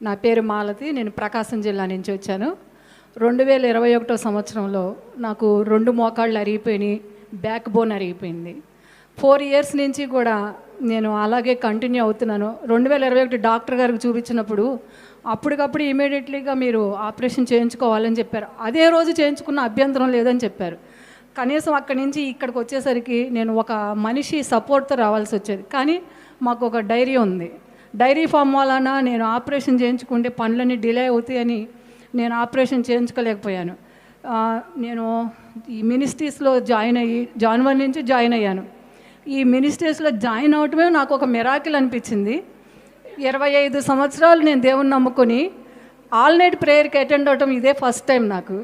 నా పేరు మాలతి. నేను ప్రకాశం జిల్లా నుంచి వచ్చాను. 2021 సంవత్సరంలో నాకు 2 మోకాళ్ళు అరిగిపోయినాయి, బ్యాక్ బోన్ అరిగిపోయింది. 4 ఇయర్స్ నుంచి కూడా నేను అలాగే కంటిన్యూ అవుతున్నాను. 2021 డాక్టర్ గారికి చూపించినప్పుడు అప్పటికప్పుడు ఇమీడియట్లీగా మీరు ఆపరేషన్ చేయించుకోవాలని చెప్పారు. అదే రోజు చేయించుకున్న అభ్యంతరం లేదని చెప్పారు. కనీసం అక్కడి నుంచి ఇక్కడికి వచ్చేసరికి నేను ఒక మనిషి సపోర్ట్తో రావాల్సి వచ్చేది. కానీ మాకు ఒక డైరీ ఉంది. డైరీ ఫామ్ వలన నేను ఆపరేషన్ చేయించుకుంటే పనులన్నీ డిలే అవుతాయని నేను ఆపరేషన్ చేయించుకోలేకపోయాను. నేను ఈ మినిస్ట్రీస్లో జనవరి నుంచి జాయిన్ అయ్యాను. ఈ మినిస్ట్రీస్లో జాయిన్ అవటమే నాకు ఒక మిరాకిల్ అనిపించింది. 25 సంవత్సరాలు నేను దేవుని నమ్ముకొని ఆల్ నైట్ ప్రేయర్కి అటెండ్ అవటం ఇదే ఫస్ట్ టైం నాకు.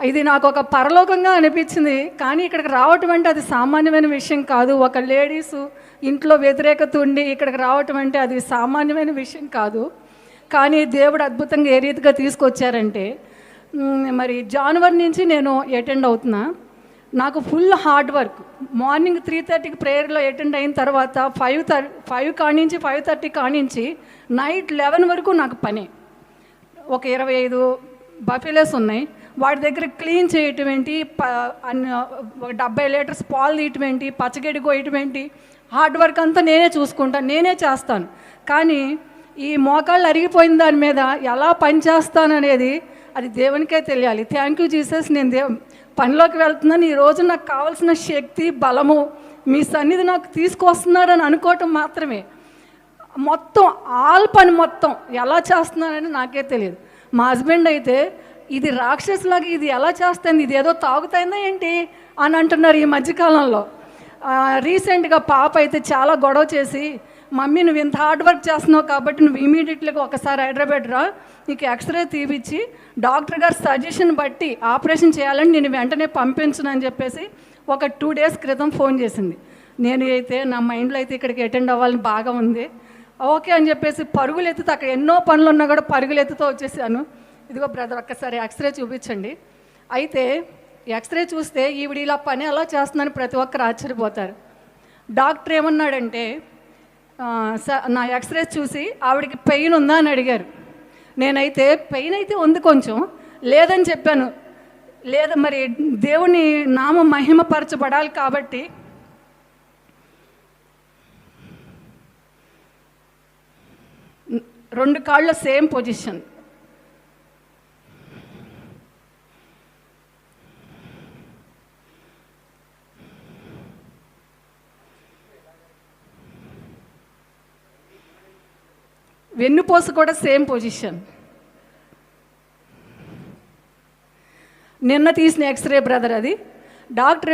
ఇది నాకు ఒక పరలోకంగా అనిపించింది. కానీ ఇక్కడికి రావటం అంటే అది సామాన్యమైన విషయం కాదు. ఒక లేడీసు ఇంట్లో వ్యతిరేకత ఉండి ఇక్కడికి రావటం అంటే అది సామాన్యమైన విషయం కాదు. కానీ దేవుడు అద్భుతంగా ఏ రీతిగా తీసుకొచ్చారంటే, మరి జనవరి నుంచి నేను అటెండ్ అవుతున్నా. నాకు ఫుల్ హార్డ్ వర్క్. మార్నింగ్ 3:30కి ప్రేయర్లో అటెండ్ అయిన తర్వాత 5 కానించి 5:30 కానించి నైట్ 11 వరకు నాకు పనే. ఒక 25 బఫెలోస్ ఉన్నాయి. వాటి దగ్గర క్లీన్ చేయటం ఏంటి, 70 లీటర్స్ పాలు తీయటం ఏంటి, పచ్చగడ్డి కోయటం ఏంటి, హార్డ్ వర్క్ అంతా నేనే చూసుకుంటాను, నేనే చేస్తాను. కానీ ఈ మోకాళ్ళు అరిగిపోయిన దాని మీద ఎలా పనిచేస్తాను అనేది అది దేవునికే తెలియాలి. Thank you Jesus. నేను పనిలోకి వెళ్తున్నాను. ఈరోజు నాకు కావాల్సిన శక్తి, బలము మీ సన్నిధి నాకు తీసుకొస్తున్నారని అనుకోవటం మాత్రమే. మొత్తం ఆల్ పని మొత్తం ఎలా చేస్తున్నానని నాకే తెలియదు. మా హస్బెండ్ అయితే ఇది రాక్షసులాగా ఇది ఎలా చేస్తుంది, ఇది ఏదో తాగుతుందా ఏంటి అని అంటున్నారు ఈ మధ్యకాలంలో. రీసెంట్గా పాప అయితే చాలా గొడవ చేసి, మమ్మీ నువ్వు ఇంత హార్డ్ వర్క్ చేస్తున్నావు కాబట్టి నువ్వు ఇమీడియట్లీగా ఒకసారి హైదరాబాద్ రా, నీకు ఎక్స్రే తీపిచ్చి డాక్టర్ గారు సజెషన్ బట్టి ఆపరేషన్ చేయాలని నేను వెంటనే పంపించను అని చెప్పేసి ఒక 2 డేస్ క్రితం ఫోన్ చేసింది. నేను అయితే నా మైండ్లో అయితే ఇక్కడికి అటెండ్ అవ్వాలని బాగా ఉంది. ఓకే అని చెప్పేసి పరుగులు ఎత్తుతూ, అక్కడ ఎన్నో పనులు ఉన్నా కూడా పరుగులు ఎత్తుతూ వచ్చేసాను. ఇదిగో బ్రదర్ ఒక్కసారి ఎక్స్రే చూపించండి. అయితే ఎక్స్రే చూస్తే ఈవిడ ఇలా పని ఎలా చేస్తుందని ప్రతి ఒక్కరు ఆశ్చర్యపోతారు. డాక్టర్ ఏమన్నాడంటే, నా ఎక్స్రే చూసి ఆవిడకి పెయిన్ ఉందా అని అడిగారు. నేనైతే పెయిన్ అయితే ఉంది కొంచెం, లేదని చెప్పాను. లేదా మరి దేవుని నామ మహిమపరచబడాలి కాబట్టి రెండు కాళ్ళ సేమ్ పొజిషన్. వెన్నుపూస కూడా సేమ్ పొజిషన్. నిన్న తీసిన ఎక్స్రే బ్రదర్ అది. డాక్టర్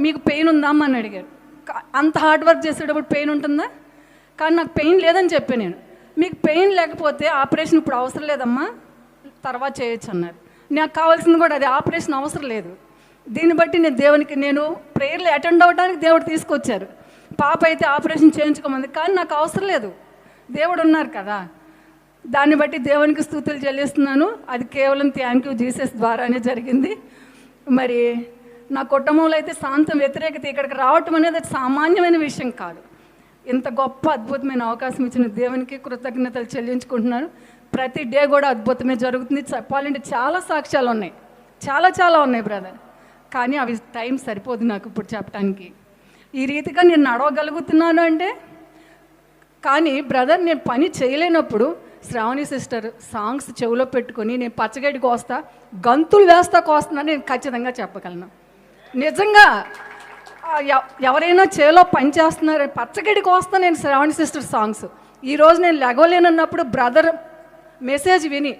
మీకు పెయిన్ ఉందామా అని అడిగారు. అంత హార్డ్ వర్క్ చేసేటప్పుడు పెయిన్ ఉంటుందా? కానీ నాకు పెయిన్ లేదని చెప్పాను నేను. మీకు పెయిన్ లేకపోతే ఆపరేషన్ ఇప్పుడు అవసరం లేదమ్మా, తర్వాత చేయొచ్చు అన్నారు. నాకు కావాల్సింది కూడా అది, ఆపరేషన్ అవసరం లేదు. దీన్ని బట్టి నేను ప్రేయర్లు అటెండ్ అవ్వడానికి దేవుడు తీసుకొచ్చారు. పాప అయితే ఆపరేషన్ చేయించుకోమంది, కానీ నాకు అవసరం లేదు, దేవుడు ఉన్నారు కదా. దాన్ని బట్టి దేవునికి స్తుతులు చెల్లిస్తున్నాను. అది కేవలం థ్యాంక్ యూ జీసస్ ద్వారానే జరిగింది. మరి నా కుటుంబంలో అయితే శాంతం వ్యతిరేకత ఇక్కడికి రావటం అనేది సామాన్యమైన విషయం కాదు. ఇంత గొప్ప అద్భుతమైన అవకాశం ఇచ్చిన దేవునికి కృతజ్ఞతలు చెల్లించుకుంటున్నాను. ప్రతి డే కూడా అద్భుతమే జరుగుతుంది. చెప్పాలంటే చాలా సాక్ష్యాలు ఉన్నాయి, చాలా ఉన్నాయి బ్రదర్. కానీ అవి టైం సరిపోదు నాకు ఇప్పుడు చెప్పడానికి. ఈ రీతిగా నేను నడవగలుగుతున్నాను అంటే, కానీ బ్రదర్ నేను పని చేయలేనప్పుడు శ్రావణి సిస్టర్ సాంగ్స్ చెవిలో పెట్టుకొని నేను పచ్చగడ్డి కోస్తా, గంతులు వేస్తా కోస్తున్నా నేను ఖచ్చితంగా చెప్పగలను. నిజంగా ఎవరైనా చేలో పని చేస్తున్నారు, పచ్చగడ్డి కోస్తా నేను శ్రావణి సిస్టర్ సాంగ్స్. ఈరోజు నేను లెగవలేనన్నప్పుడు బ్రదర్ మెసేజ్ విని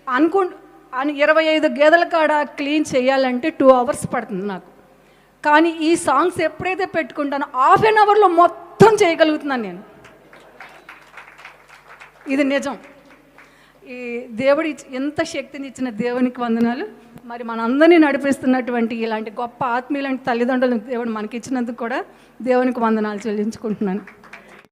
25 గేదెల కాడ క్లీన్ చేయాలంటే 2 hours పడుతుంది నాకు. కానీ ఈ సాంగ్స్ ఎప్పుడైతే పెట్టుకుంటానో 1/2 hourలో మొత్తం చేయగలుగుతున్నాను నేను. ఇది నిజం. ఈ దేవుడి ఎంత శక్తిని ఇచ్చిన దేవునికి వందనాలు. మరి మనందరినీ నడిపిస్తున్నటువంటి ఇలాంటి గొప్ప ఆత్మీయులాంటి తల్లిదండ్రులను దేవుడు మనకి ఇచ్చినందుకు కూడా దేవునికి వందనాలు చెల్లించుకుంటున్నాను.